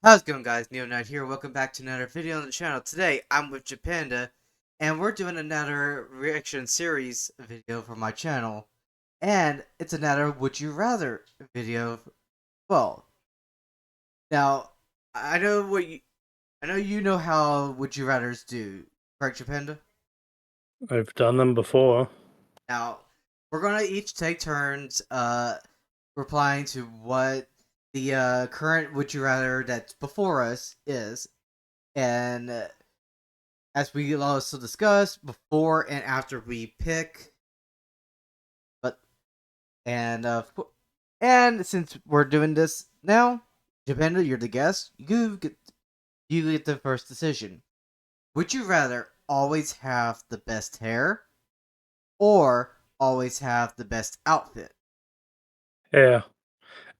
How's it going, guys? Neo Knight here. Welcome back to another video on the channel. Today, I'm with Japanda, and we're doing another reaction series video for my channel. And it's another Would You Rather video. Well, now, I know what you... I know you know how Would You Rathers do, correct, Japanda? I've done them before. Now, we're gonna each take turns, replying to what the, current Would You Rather that's before us is. And as we also discussed before and after we pick, but and since we're doing this now, Japanda, you're the guest. You get the first decision. Would you rather always have the best hair or always have the best outfit? Yeah.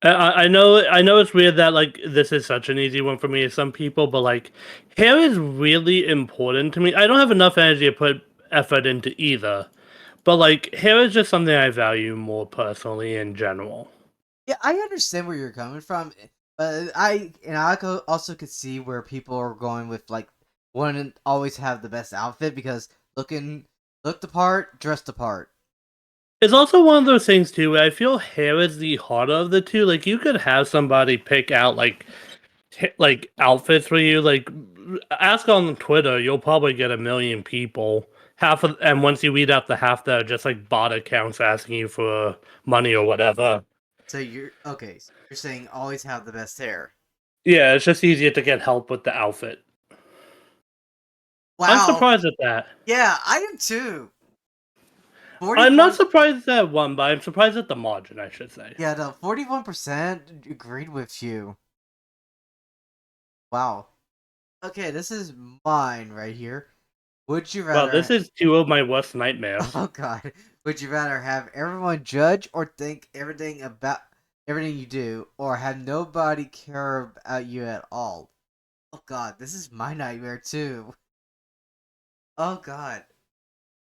I know it's weird that like this is such an easy one for me to some people, but like hair is really important to me. I don't have enough energy to put effort into either. But like hair is just something I value more personally in general. Yeah, I understand where you're coming from, but also could see where people are going with like wanting to always have the best outfit because look the part, dress the part. It's also one of those things too where I feel hair is the harder of the two. Like you could have somebody pick out like outfits for you. Like ask on Twitter, you'll probably get a million people. And once you weed out the half that are just like bot accounts asking you for money or whatever. So you're saying always have the best hair. Yeah, it's just easier to get help with the outfit. I'm Wow. surprised at that. Yeah, I am too. I'm not 41. surprised at one, but I'm surprised at the margin, I should say. Yeah, no, 41% agreed with you. Wow. Okay, this is mine right here. Would you Well, this rather is two of my worst nightmares. Oh god. Would you rather have everyone judge or think everything you do, or have nobody care about you at all? Oh god, this is my nightmare too. Oh god.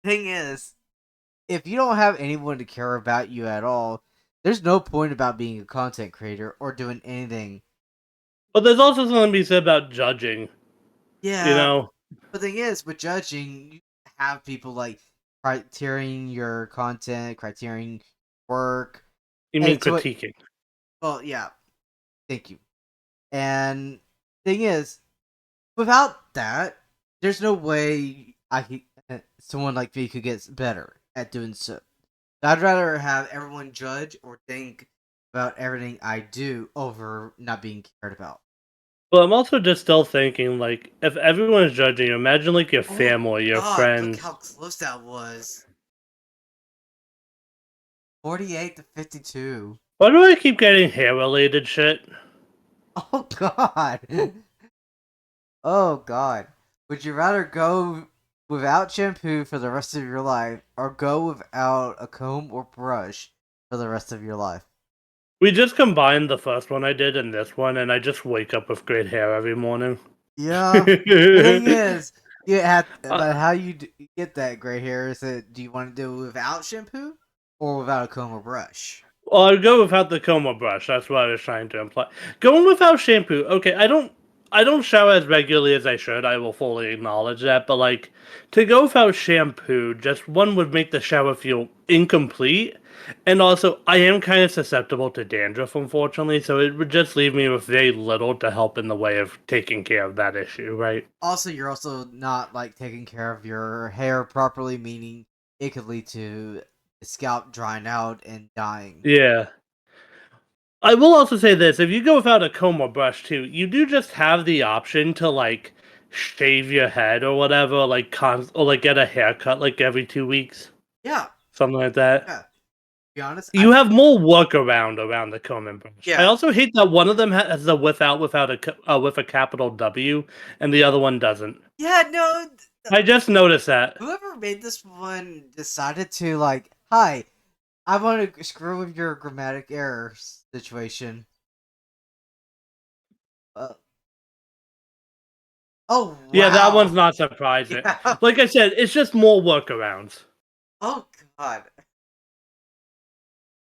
Thing is, if you don't have anyone to care about you at all, there's no point about being a content creator or doing anything. But there's also something to be said about judging, you Yeah, know? but the thing is, with judging, you have people like criterion your content, criterion work, You and mean to what critiquing. well, yeah, thank you. And thing is, without that, there's no way someone like me could get better at doing so. I'd rather have everyone judge or think about everything I do over not being cared about. But I'm also just still thinking, like, if everyone is judging you, imagine, like, your Oh family, your God, look friends. how close that was. 48 to 52. Why do I keep getting hair-related shit? Oh God. Oh God. Would you rather go without shampoo for the rest of your life or go without a comb or brush for the rest of your life? We just combined the first one I did and this one, and I just wake up with great hair every morning. Yeah. The thing is, Uh, but how get that gray hair? Is it, do you want to do it without shampoo or without a comb or brush? well, I'd go without the comb or brush. That's what I was trying to imply. Going without shampoo. Okay, I don't shower as regularly as I should. I will fully acknowledge that. But like to go without shampoo, just one would make the shower feel incomplete. And also, I am kind of susceptible to dandruff, unfortunately, so it would just leave me with very little to help in the way of taking care of that issue, right? Also, you're also not like taking care of your hair properly, meaning it could lead to scalp drying out and dying. Yeah. I will also say this: if you go without a comb or brush too, you do just have the option to like shave your head or whatever, like or like get a haircut like every 2 weeks, Yeah, something like that. yeah. To be honest, You have more workaround around the comb and brush. I yeah, also hate that one of them has the without with a capital W, and the other one doesn't. yeah. No, I just noticed that. whoever made this one decided to like, hi, I want to screw with your grammatic error situation. Uh, oh Yeah, that one's wow, not surprising. yeah. Like I said, it's just more workarounds. Oh god,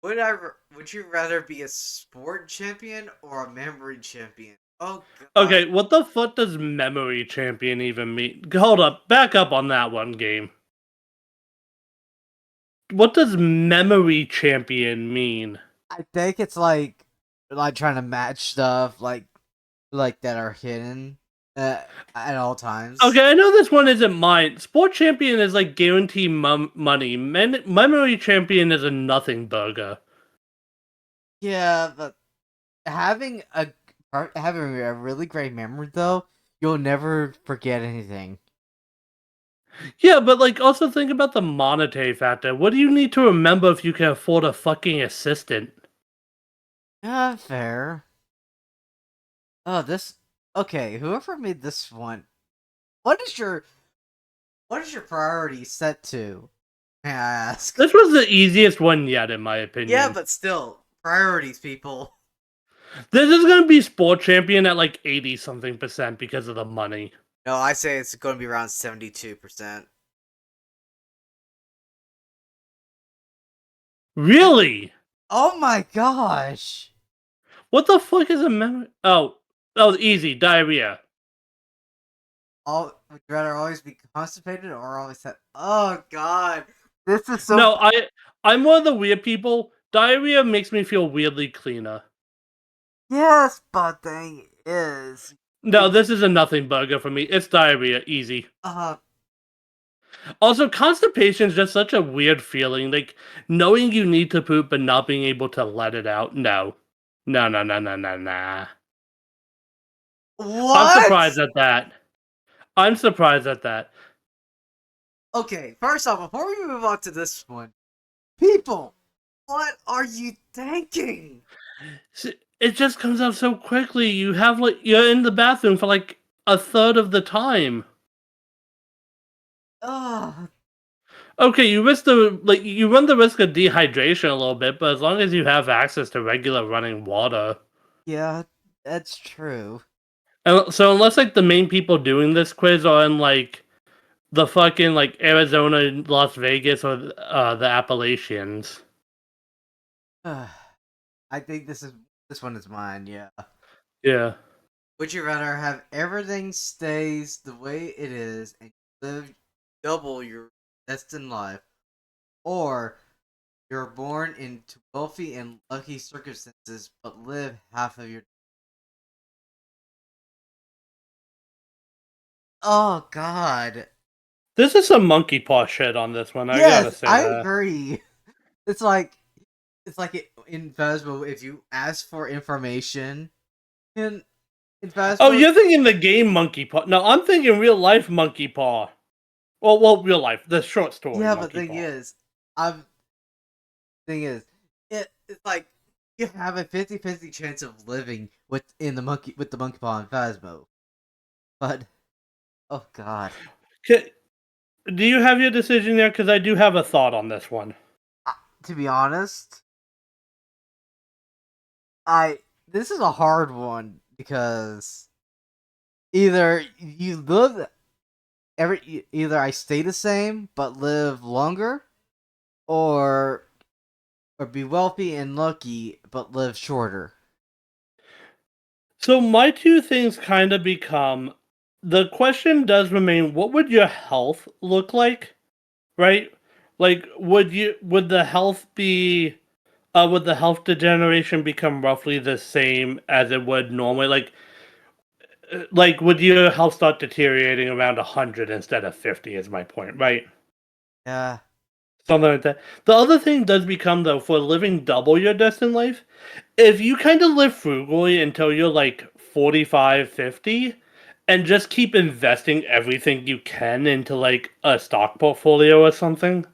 would you rather be a sport champion or a memory champion? Oh god. Okay, what the fuck does memory champion even mean? Hold up, back up on that one game. What does memory champion mean? I think it's like trying to match stuff like that are hidden uh, at all times. Okay, I know this one isn't mine. Sport champion is like guaranteed money. Memory champion is a nothing burger. Yeah, but having having a really great memory though, you'll never forget anything. Yeah, but like also think about the monetary factor. What do you need to remember if you can afford a fucking assistant? Yeah, fair. Oh, this okay. Whoever made this one, what is your what is your priority set to? May I ask? This was the easiest one yet, in my Yeah, opinion. but still, priorities, people. This is gonna be sport champion at like 80 something percent because of the money. No, I say it's going to be around 72%. Really? Oh my gosh! What the fuck is a memory? Oh, easy diarrhea. Would you rather always be constipated or always have? Oh god, this is so. No, I'm one of the weird people. Diarrhea makes me feel weirdly cleaner. Yes, but thing is, No, this is a nothing burger for me. It's diarrhea, easy. uh, Also, constipation is just such a weird feeling. Like knowing you need to poop but not being able to let it out. No, no, no, no, no, no, nah. I'm what? surprised at that. I'm surprised at that. Okay, first off, before we move on to this one, people, what are you thinking? It just comes out so quickly. You have like you're in the bathroom for like a third of the time. Ugh, Okay, you risk the like you run the risk of dehydration a little bit, but as long as you have access to regular running water. yeah, that's true. And so unless like the main people doing this quiz are in like the fucking like Arizona, Las Vegas, or the Appalachians. Ugh, I think this one is mine. Yeah. Yeah. Would you rather have everything stays the way it is and live double your destined life, or you're born into wealthy and lucky circumstances but live half of your? Oh God. This is some monkey paw shit on this one. I gotta Yes, say I that. agree. It's like in Phasmo, if you ask for information in Oh, Phasmo, you're thinking the game monkey paw. No, I'm thinking real life monkey paw. Well, real life. The short story yeah, but monkey paw. I'm thing is, it's like you have a 50-50 chance of living with the monkey paw in Phasmo. But oh god. Do you have your decision there? Because I do have a thought on this one. Uh, to be honest, I this is a hard one because either I stay the same but live longer, or be wealthy and lucky but live shorter. So my two things kind of become the question does remain: what would your health look like? Right? Like, would the health be would the health degeneration become roughly the same as it would normally? Like would your health start deteriorating around 100 instead of 50? Is my point, right? Yeah, Something like that. The other thing does become though for living double your destined life, if you kind of live frugally until you're like 45, 50, and just keep investing everything you can into like a stock portfolio or something,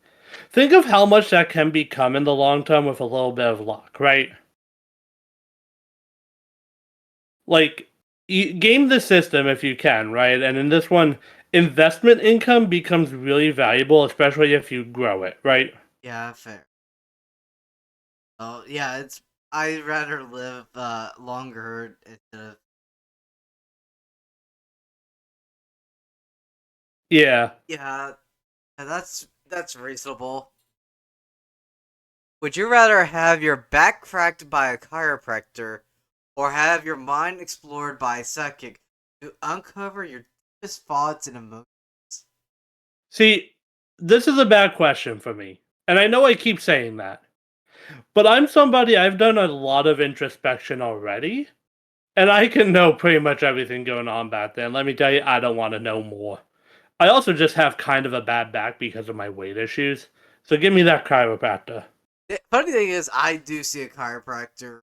think of how much that can become in the long term with a little bit of luck, right? Like, game the system if you can, right? And in this one, investment income becomes really valuable, especially if you grow it, right? yeah, fair. Oh yeah, it's I'd rather live longer instead of. Yeah. Yeah, that's reasonable. Would you rather have your back cracked by a chiropractor or have your mind explored by a psychic to uncover your deepest thoughts and emotions? See, this is a bad question for me. And I know I keep saying that. But I'm somebody I've done a lot of introspection already. And I can know pretty much everything going on back then. Let me tell you, I don't want to know more. I also just have kind of a bad back because of my weight issues. So give me that chiropractor. The funny thing is, I do see a chiropractor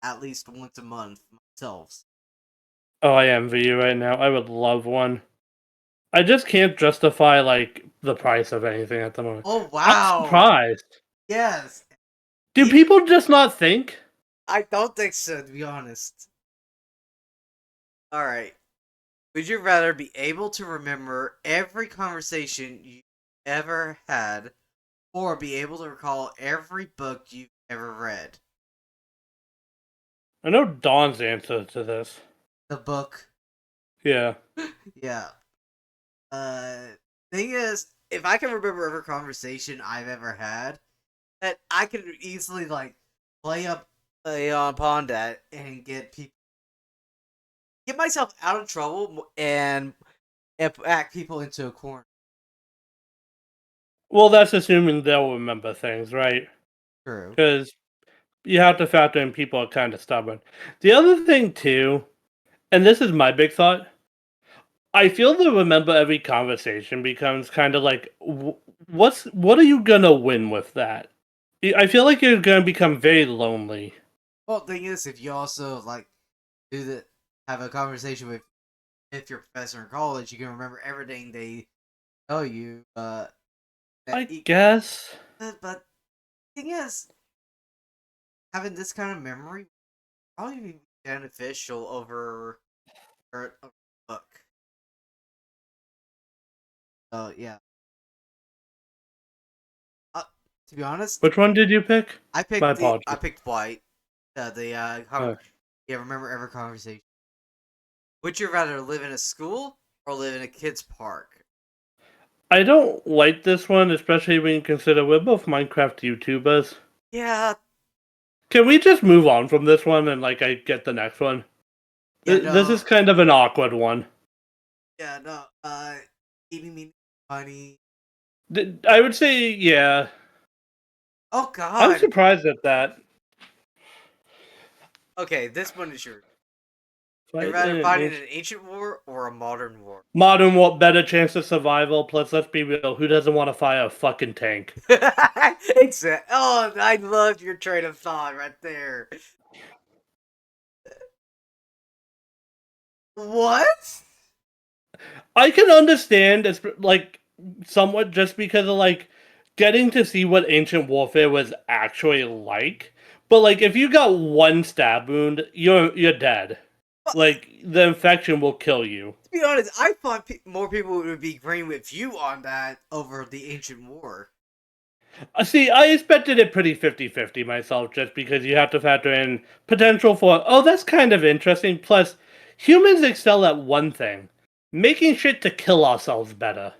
at least once a month myself. Oh, I envy you right now. I would love one. I just can't justify like the price of anything at the moment. Oh I'm wow! surprised. Yes, Do even people just not think? I don't think so, to be honest. All right. Would you rather be able to remember every conversation you ever had, or be able to recall every book you've ever read? I know Dawn's answer to this. The book. Yeah. Yeah. Uh, thing is, if I can remember every conversation I've ever had, that I could easily like play upon that and get myself out of trouble and back people into a corner. Well, that's assuming they'll remember things, right? True. Because you have to factor in people are kind of stubborn. The other thing too, and this is my big thought, I feel the remember every conversation becomes kind of like, what are you gonna win with that? I feel like you're gonna become very lonely. Well, thing is, if you also like do the have a conversation with if your professor in college, you can remember everything they tell you. That I guess. but thing is, having this kind of memory probably be beneficial over a book. So yeah. Uh, to be honest, Which one did you pick? My I apologies. picked white. Uh, Yeah, remember every conversation. Would you rather live in a school or live in a kid's park? I don't like this one, especially when you consider we're both Minecraft YouTubers. Yeah, Can we just move on from this one and like I get the next one? yeah, This no, is kind of an awkward one. yeah, no. Eating me money. I would say, yeah. Oh I'm God. surprised at that. Okay, this one is yours. Would you Fight rather in an fight in ancient an ancient war or a modern war? modern what better chance of survival. Plus, let's be real. Who doesn't want to fire a fucking tank? Exactly. Oh, I loved your train of thought right there. What? I can understand it's like somewhat just because of like getting to see what ancient warfare was actually like. But like if you got one stab wound, you're dead. Well, Like the infection will kill you. to be honest, I thought more people would be agreeing with you on that over the ancient war. See, I expected it pretty 50-50 myself just because you have to factor in potential for, oh, that's kind of interesting. Plus, humans excel at one thing making shit to kill ourselves better.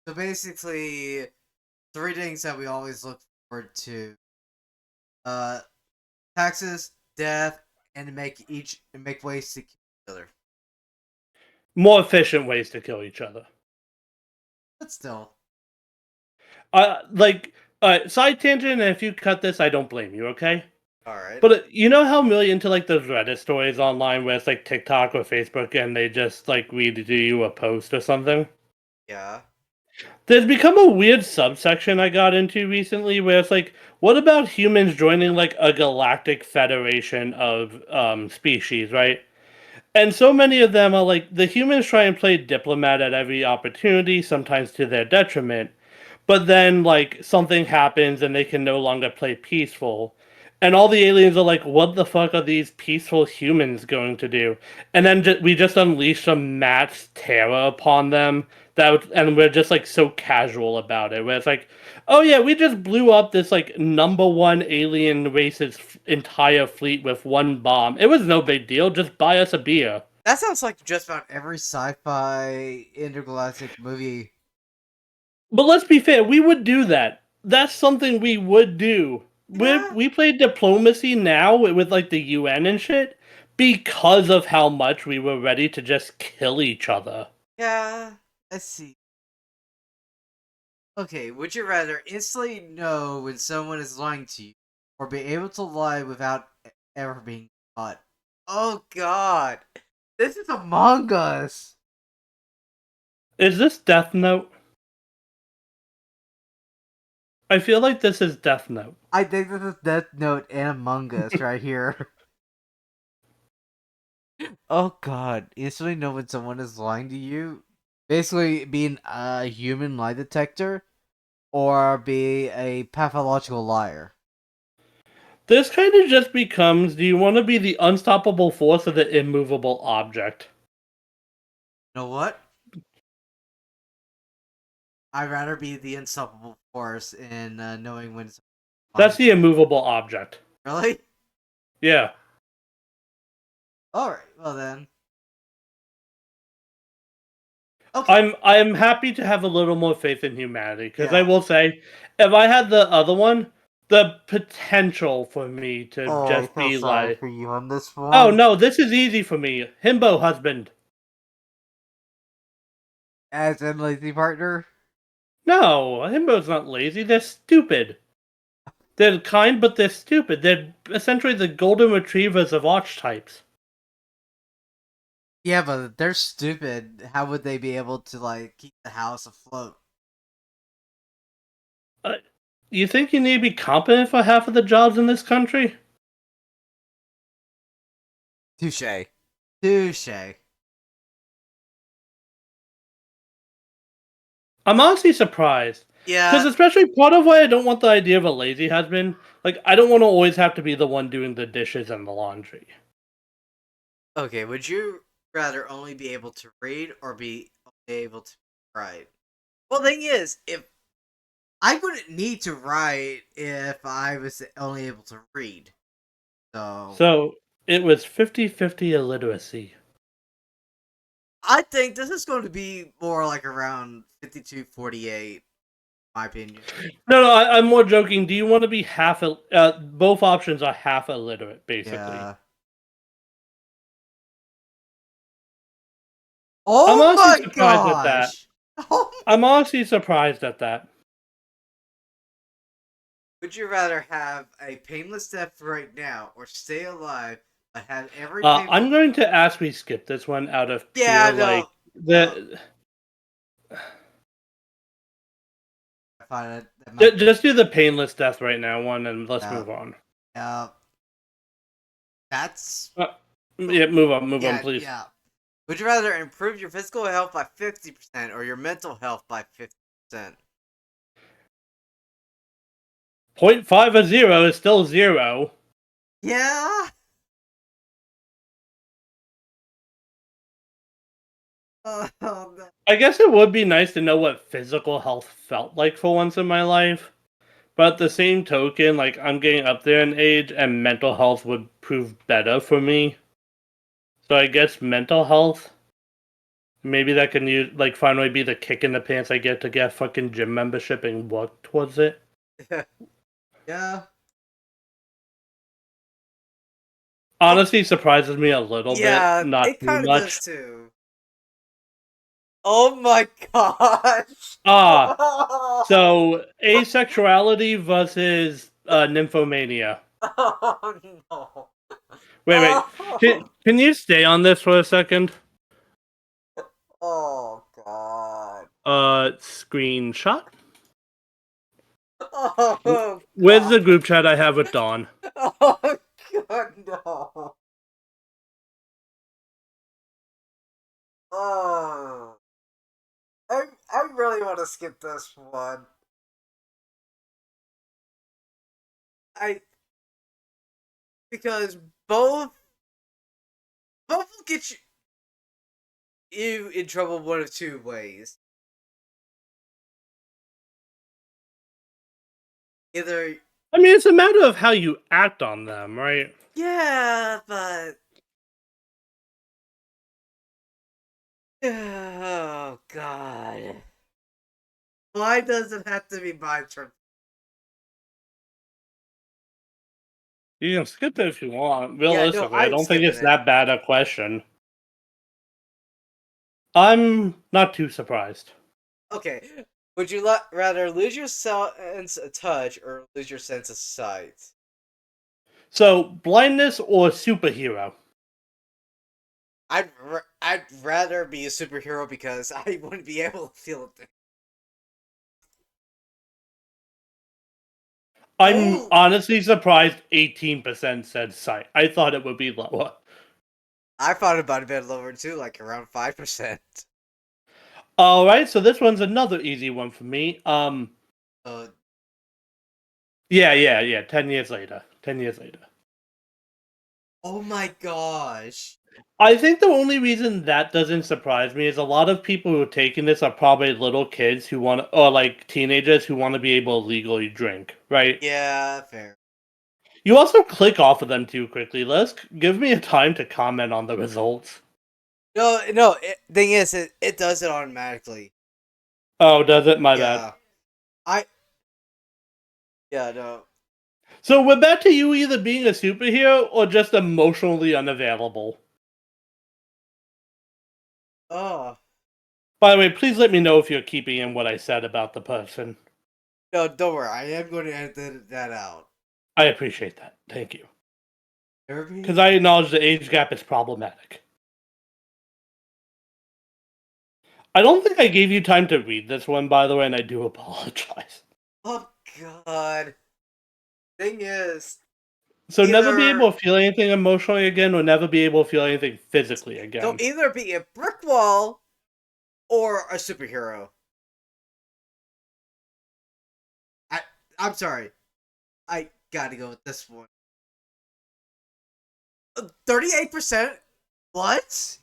So basically, three things that we always look forward to: uh, taxes, death, and make ways to kill each other. More efficient ways to kill each other. But still, Like, side tangent, and if you cut this, I don't blame you, okay? all right. But you know how I'm really into like those Reddit stories online where it's like TikTok or Facebook and they just like read you a post or something? Yeah. There's become a weird subsection I got into recently where it's like, what about humans joining like a galactic federation of species, right? And so many of them are like, the humans try and play diplomat at every opportunity, sometimes to their detriment. But then, like, something happens and they can no longer play peaceful. And all the aliens are like, what the fuck are these peaceful humans going to do? And then we just unleash some mass terror upon them. And we're just like so casual about it. Where it's like, oh yeah, we just blew up this like number one alien race's entire fleet with one bomb. It was no big deal. Just buy us a beer. That sounds like just about every sci-fi intergalactic movie. But let's be fair, we would do that. That's something we would do. Yeah, we play diplomacy now with like the UN and shit because of how much we were ready to just kill each other. yeah. Let's see. Okay, would you rather instantly know when someone is lying to you, or be able to lie without ever being caught? Oh God, this is Among Us. Is this Death Note? I feel like this is Death Note. I think this is Death Note and Among Us right here. Oh God, instantly know when someone is lying to you. Basically, being a human lie detector, or be a pathological liar. This kind of just becomes, do you want to be the unstoppable force or the immovable object? You know what? I'd rather be the unstoppable force in knowing when it's That's lying. the immovable object. Really? Yeah. All right. Well then. Okay. I'm happy to have a little more faith in humanity because I Yeah. will say, if I had the other one, the potential for me to Oh, I just feel be sorry like, for you on this oh one. no, this is easy for me, himbo husband. As in lazy partner. No, himbo's not lazy. They're stupid. They're kind, but they're stupid. They're essentially the golden retrievers of archetypes. Yeah, but they're stupid. How would they be able to like keep the house afloat? Uh, you think you need to be competent for half of the jobs in this country? Touche. Touche. I'm honestly surprised. Because Yeah. especially part of why I don't want the idea of a lazy husband, like I don't want to always have to be the one doing the dishes and the laundry. Okay. Would you rather only be able to read or be only able to write? Well, thing is, if I wouldn't need to write if I was only able to read. So So it was 50-50 illiteracy. I think this is going to be more like around 52-48, my opinion. No, I'm more joking. Do you want to be half? Both options are half illiterate, basically. Yeah. I'm Oh honestly my surprised at that. gosh! Oh I'm honestly surprised at that. Would you rather have a painless death right now or stay alive but have every I'm painful. going to ask we skip this one out of pure Yeah, like no. No. the. I find that might. Just do the painless death right now one, and let's Uh, move on. uh, that's. Uh, yeah, move on, Yeah, please. yeah. Would you rather improve your physical health by 50% or your mental health by 50%? 0.5 of 0 is still 0. Yeah. Oh, no. I guess it would be nice to know what physical health felt like for once in my life. But at the same token, like I'm getting up there in age and mental health would prove better for me. So I guess mental health, maybe that can use like finally be the kick in the pants I get fucking gym membership and work towards it. Yeah. Honestly surprises me a little bit, Yeah, not it too kind of does much. too. Oh my gosh. Ah, so asexuality versus nymphomania. Oh no. Wait. Oh, Can you stay on this for a second? oh god. Screenshot. Oh Where's god. the group chat I have with Dawn? Oh god, no. Oh. I really want to skip this one. I because both will get you in trouble one of two ways. Either I mean, it's a matter of how you act on them, right? yeah, but oh god. Why does it have to be my turn? You can skip it if you want. Yeah, no, Realistically, I I'm don't think skipping it's it. that bad a question. I'm not too surprised. Okay. Would you rather lose your sense of touch or lose your sense of sight? So, blindness or superhero? I'd rather be a superhero because I wouldn't be able to feel it. I'm Oh, honestly surprised 18% said sight. I thought it would be lower. I thought about it a bit lower too, like around 5%. Alright, so this one's another easy one for me. Uh, Yeah. 10 years later. 10 years later. oh my gosh. I think the only reason that doesn't surprise me is a lot of people who are taking this are probably little kids who want, or like teenagers who want to be able to legally drink, right? Yeah, fair. You also click off of them too quickly. Give me a time to comment on the results. No. Thing is, it does it automatically. Oh, does it? My bad. Yeah. I. Yeah. No. So we're back to you either being a superhero or just emotionally unavailable. Oh By the way, please let me know if you're keeping in what I said about the person. no! Don't worry. I am going to edit that out. I appreciate that. Thank you. Because Derby. I acknowledge the age gap is problematic. I don't think I gave you time to read this one, by the way, and I do apologize. Oh God. Thing is, So never be either able to feel anything emotionally again, or never be able to feel anything physically they'll again. either be a brick wall or a superhero. I. I'm sorry. I gotta go with this one. 38%. What?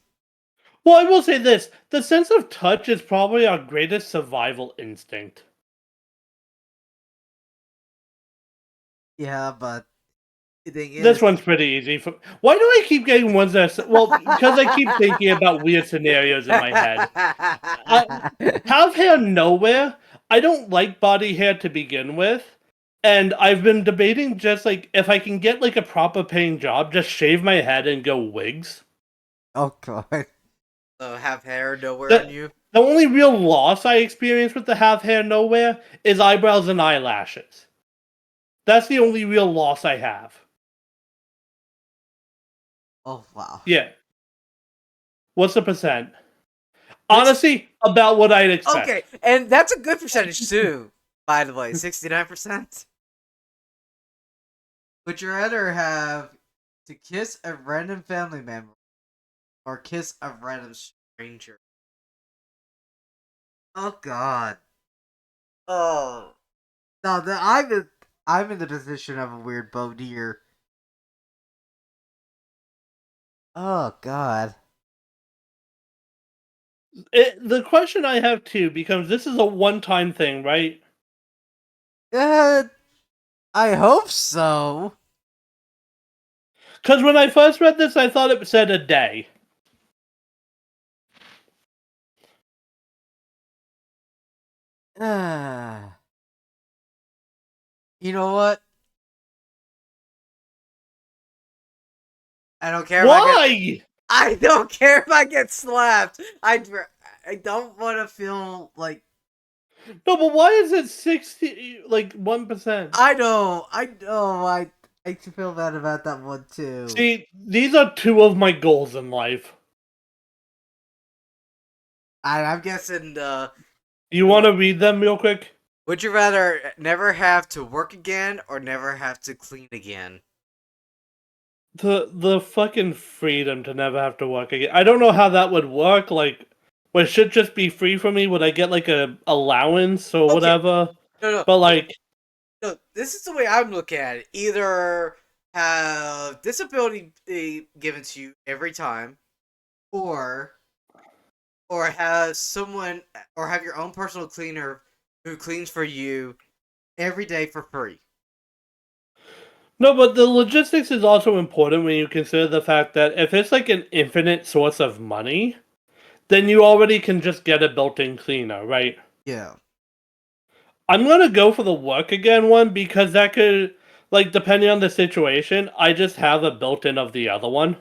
Well, I will say this: the sense of touch is probably our greatest survival instinct. Yeah, but the thing This is, one's pretty easy. Why do I keep getting ones that? Well, because I keep thinking about weird scenarios in my head. I have hair nowhere. I don't like body hair to begin with, and I've been debating just like if I can get like a proper paying job, just shave my head and go wigs. oh God. Have hair nowhere on The you. the only real loss I experience with the have hair nowhere is eyebrows and eyelashes. That's the only real loss I have. Oh wow. Yeah. What's the percent? Six. Honestly, about what I'd Okay, expect. and that's a good percentage too. By the way, 69%. Would you rather have to kiss a random family member or kiss a random stranger? Oh God. Oh no, I'm in the position of a weird boat here. Oh God. The question I have too becomes: this is a one-time thing, right? Uh, I hope so. Because when I first read this, I thought it said a day. You know what? I don't care if I get. Why? I don't care if I get slapped. I don't want to feel like. No, but why is it 60, like 1%? I feel bad about that one too. See, these are two of my goals in life. I'm guessing. You want to read them real quick? Would you rather never have to work again or never have to clean again? The fucking freedom to never have to work again. I don't know how that would work. Like, would shit just be free for me? Would I get like a allowance or Okay, whatever? no, But like, no. This is the way I'm looking at it. Either have disability given to you every time, or have someone or have your own personal cleaner who cleans for you every day for free. no, but the logistics is also important when you consider the fact that if it's like an infinite source of money, then you already can just get a built-in cleaner, right? Yeah. I'm gonna go for the work again one because that could, Like depending on the situation, I just have a built-in of the other one.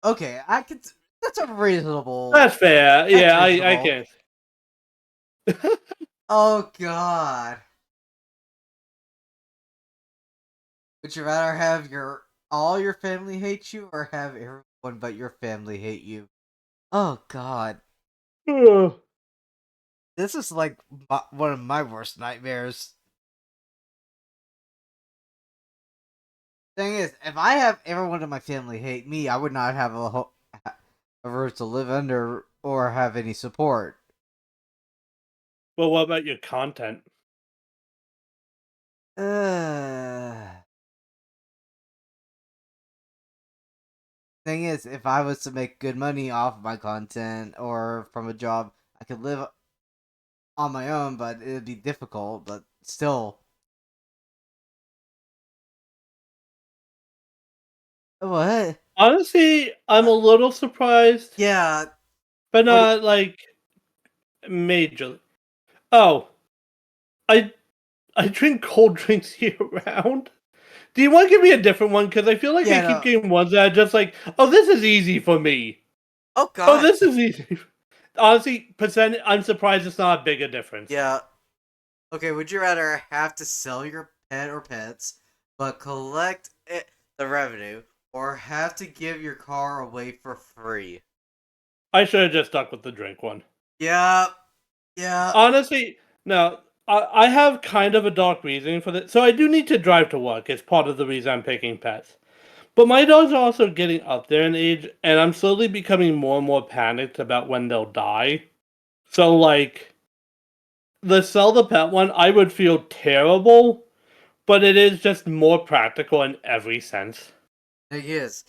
Okay, I could. That's a reasonable. That's fair. That's Yeah, I reasonable. can. Oh God. Would you rather have your all your family hate you, or have everyone but your family hate you? Oh God. This is like one of my worst nightmares. Thing is, if I have everyone in my family hate me, I would not have a roof to live under or have any support. Well, what about your content? Uh, Thing is, if I was to make good money off my content or from a job, I could live on my own, but it'd be difficult. But still, what? Honestly, I'm Uh, a little surprised, yeah. but What? not like majorly. Oh, I I drink cold drinks year round. Do you want to give me a different one? Because I feel like I Yeah. keep No. getting ones that are just like, oh, this is easy for me. Oh Oh, God. this is easy. Honestly, percent. I'm surprised it's not a bigger difference. Yeah. Okay. Would you rather have to sell your pet or pets, but collect the revenue, or have to give your car away for free? I should have just stuck with the drink one. Yeah. Yeah. Honestly, no. I have kind of a dark reasoning for this. So I do need to drive to work. It's part of the reason I'm picking pets. But my dogs are also getting up there in age, and I'm slowly becoming more and more panicked about when they'll die. So, like, the sell the pet one, I would feel terrible, but it is just more practical in every sense. It is.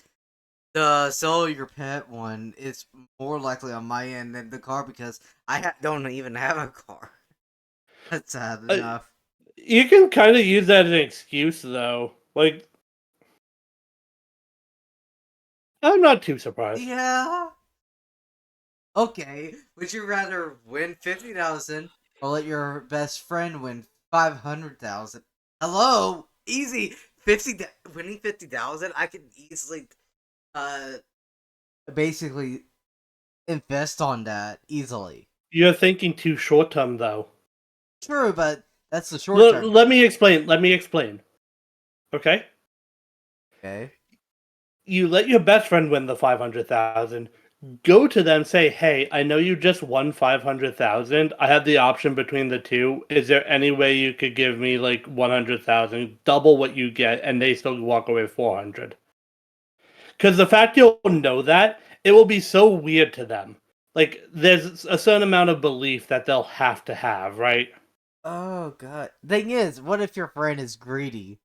The sell your pet one is more likely on my end than the car because don't even have a car. That's sad Uh, enough. you can kind of use that as an excuse, though. Like, I'm not too surprised. Yeah. Okay. Would you rather win 50,000 or let your best friend win 500,000? Hello, easy. Winning 50,000. I can easily uh basically invest on that easily. You're thinking too short term, though. True, but that's the short term. Let me explain. Let me explain. Okay? Okay. You let your best friend win the 500,000. Go to them, say, "Hey, I know you just won 500,000. I have the option between the two. Is there any way you could give me like 100,000, double what you get, and they still walk away with 400?" Because the fact you'll know that, it will be so weird to them. Like, there's a certain amount of belief that they'll have to have, right? Oh god. Thing is, what if your friend is greedy?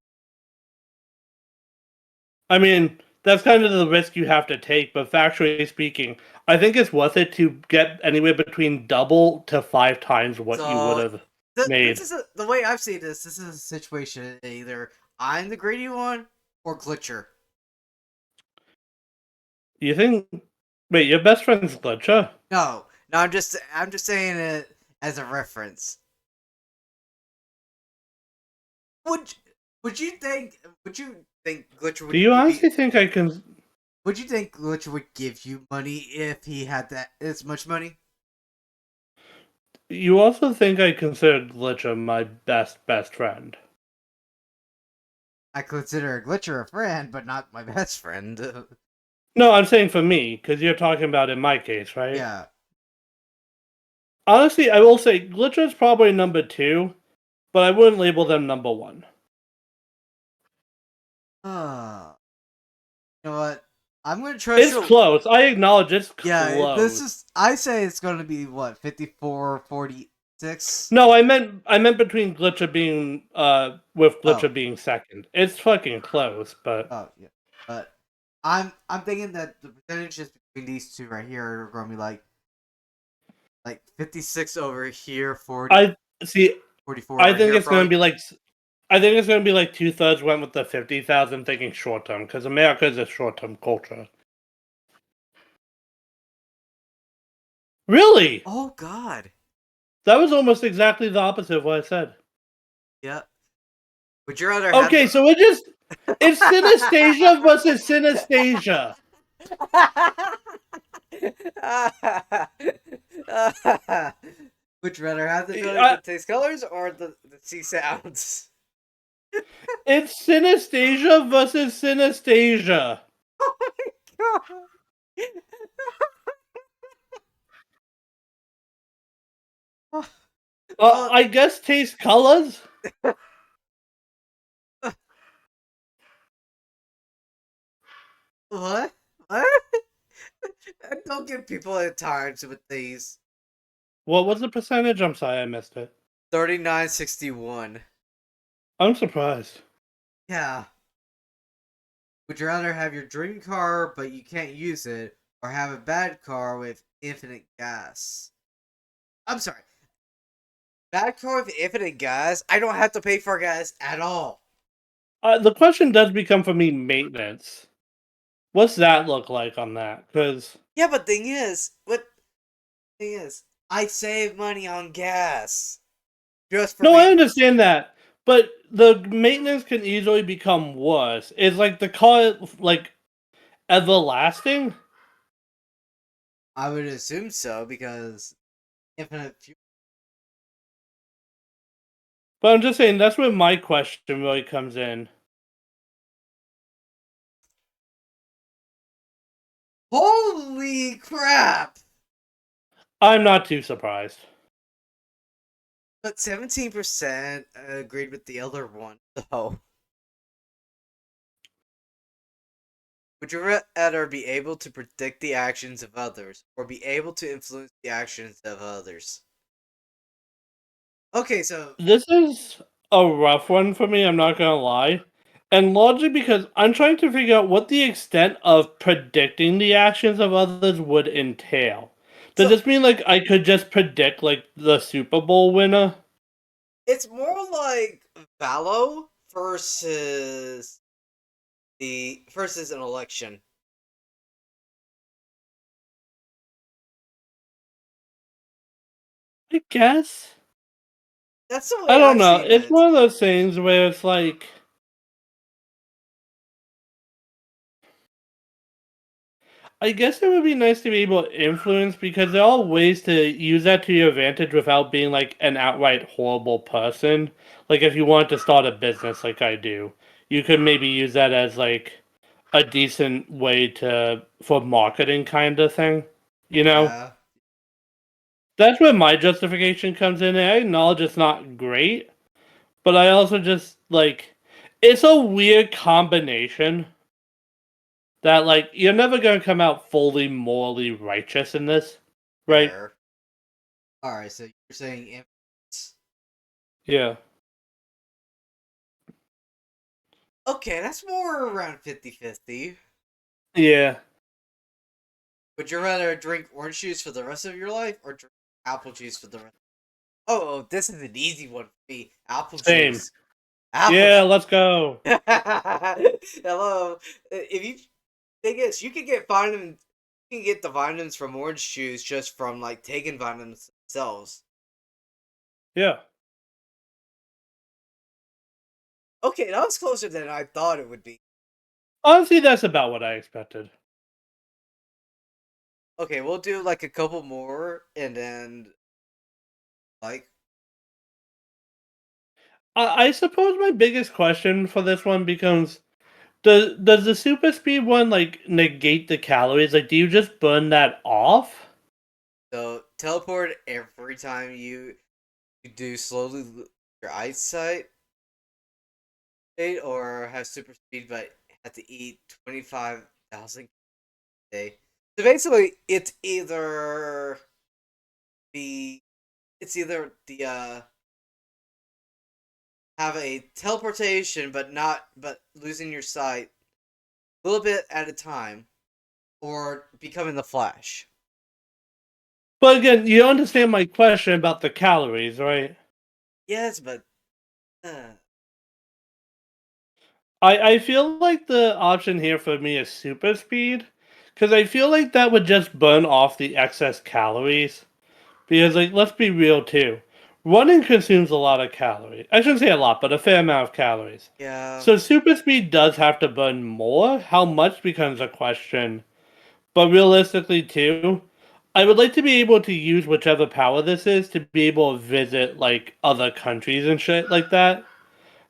I mean, that's kind of the risk you have to take, but factually speaking, I think it's worth it to get anywhere between double to 5 times what you would So have this made. is the way I've seen this. This is a situation either I'm the greedy one or Glitcher. You think? Wait, your best friend's Glitcha? No, no, I'm just saying it as a reference. Would would you think Glitcher Do would you give you? honestly think I can? Would you think Glitcher would give you money if he had that as much money? You also think I consider Glitcha my best friend? I consider Glitcher a friend, but not my best friend. No, I'm saying for me, because you're talking about in my case, right? Yeah. Honestly, I will say Glitcha's probably number two, but I wouldn't label them number one. Uh, you know what? I'm gonna trust It's you. close. I acknowledge it's Yeah, this close. is. I say it's gonna be what 54-46. No, I meant between Glitcha being with Oh, Glitcha being second. It's fucking close, but oh yeah. But I'm thinking that the percentages between these two right here are gonna be like 56 over here, 40, I see. 44 I over think here, it's gonna probably. be like I think it's gonna be like 2/3 went with the 50,000 thinking short term because America is a short term culture. Really, Oh God. that was almost exactly the opposite of what I said. Yeah. Would you rather have Okay, so it's synesthesia versus synesthesia. Would you rather have the ability to I, taste colors or the see sounds? it's synesthesia versus synesthesia. Oh my god. Well, I guess taste colors. what? What? Don't give people a times with these. What was the percentage? I'm sorry, I missed it. 3961. I'm surprised. Yeah. Would you rather have your dream car but you can't use it, or have a bad car with infinite gas? I'm sorry. Bad car with infinite gas? I don't have to pay for gas at all. The question does become for me maintenance. What's that look like on that? Because Yeah, but thing is, I save money on gas just for no, I maintenance. understand that, but the maintenance can easily become worse. Is like the car like everlasting? I would assume so because infinite fuel. But I'm just saying that's where my question really comes in. Holy crap! I'm not too surprised. But 17% agreed with the other one. So, would you rather be able to predict the actions of others or be able to influence the actions of others? Okay, so This is a rough one for me, I'm not gonna lie. And largely because I'm trying to figure out what the extent of predicting the actions of others would entail. Does so this mean like I could just predict like the Super Bowl winner? it's more like Valo versus an election. I guess. That's the I way don't I've know. seen It's it. one of those things where it's like I guess it would be nice to be able to influence because there are ways to use that to your advantage without being like an outright horrible person. Like if you wanted to start a business like I do, you could maybe use that as like a decent way to for marketing kind of thing. You know? Yeah. That's where my justification comes in. I acknowledge it's not great, but I also just like it's a weird combination that like you're never gonna come out fully morally righteous in this, right? Fair. Alright, so you're saying influence. Yeah. Okay, that's more around 50-50. Yeah. Would you rather drink orange juice for the rest of your life or drink apple juice for the rest? Oh, this is an easy one for me. Apple Same. juice. Apple Yeah, juice. let's go. Hello. If you thing is, you can get vitamins. You can get the vitamins from orange juice just from like taking vitamins themselves. Yeah. Okay, that was closer than I thought it would be. Honestly, that's about what I expected. Okay, we'll do like a couple more and then like I suppose my biggest question for this one becomes does the super speed one like negate the calories? Like do you just burn that off? so teleport every time you do slowly your eyesight or have super speed but have to eat 25,000 a day. So basically the it's either the have a teleportation but losing your sight a little bit at a time or becoming the Flash. But again, you understand my question about the calories, right? Yes, but uh, I feel like the option here for me is super speed. Because I feel like that would just burn off the excess calories. Because like let's be real too. Running consumes a lot of calories. I shouldn't say a lot, but a fair amount of calories. Yeah. So super speed does have to burn more. How much becomes a question. But realistically, too, I would like to be able to use whichever power this is to be able to visit like other countries and shit like that.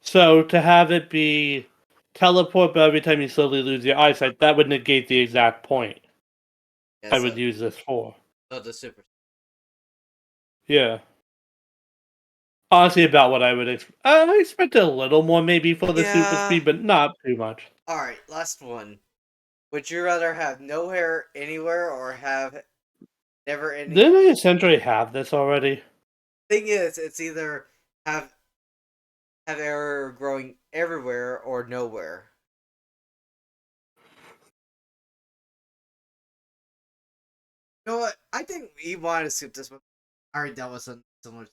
So to have it be teleport, but every time you slowly lose your eyesight, that would negate the exact point Yeah. I would use this for. The super. Yeah. Honestly, about what I would expect. I expected a little more maybe for the super Yeah. speed, but not too much. All right. Last one. Would you rather have no hair anywhere or have never any? Didn't I essentially have this already? Thing is, it's either have hair growing everywhere or nowhere. You know what? I think we want to skip this one. I already dealt with some similar.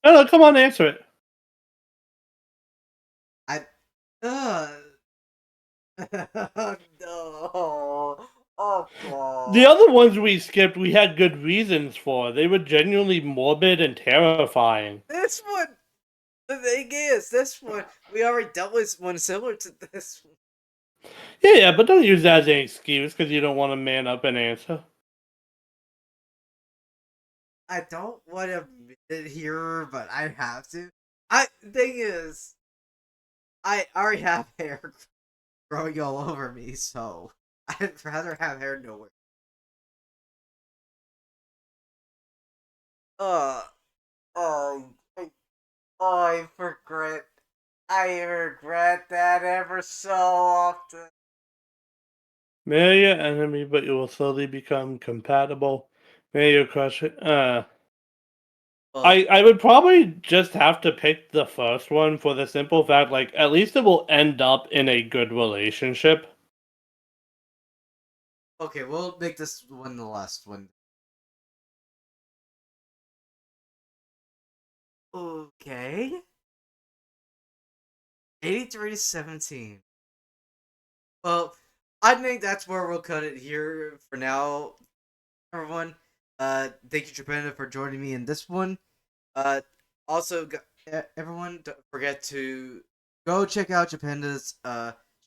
No, no, come on, answer it. I. Uh, no. Oh The god. other ones we skipped, we had good reasons for. They were genuinely morbid and terrifying. This one. The thing is, this one we already dealt with one similar to this one. Yeah, yeah, but don't use that as an excuse because you don't want to man up and answer. I don't want to admit it here, but I have to. I thing is, I already have hair growing all over me, so I'd rather have hair nowhere. Uh, oh, I regret. I regret that ever so often. Marry your enemy, but you will slowly become compatible. Marry your crush. Well, I would probably just have to pick the first one for the simple fact, like, at least it will end up in a good relationship. okay, we'll make this one the last one. Okay, 83-17. Well, I think that's where we'll cut it here for now, everyone. Thank you, Japanda, for joining me in this one. Uh, also, everyone, don't forget to go check out Japanda's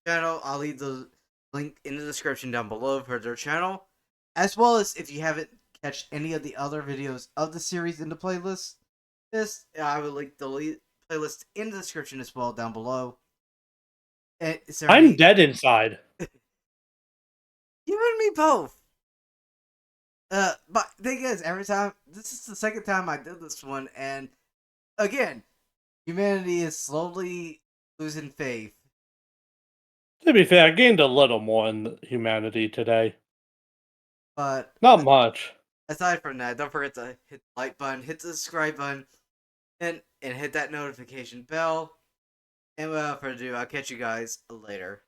channel. I'll leave the link in the description down below for their channel, as well as if you haven't catch any of the other videos of the series in the playlist. I will link the playlist in the description as well down below. Is there I'm any? dead inside. You and me both. But thing is, every time this is the second time I did this one, and again, humanity is slowly losing faith. To be fair, I gained a little more in humanity today. But Not much. aside from that, don't forget to hit the like button, hit the subscribe button, and hit that notification bell. And without further ado, I'll catch you guys later.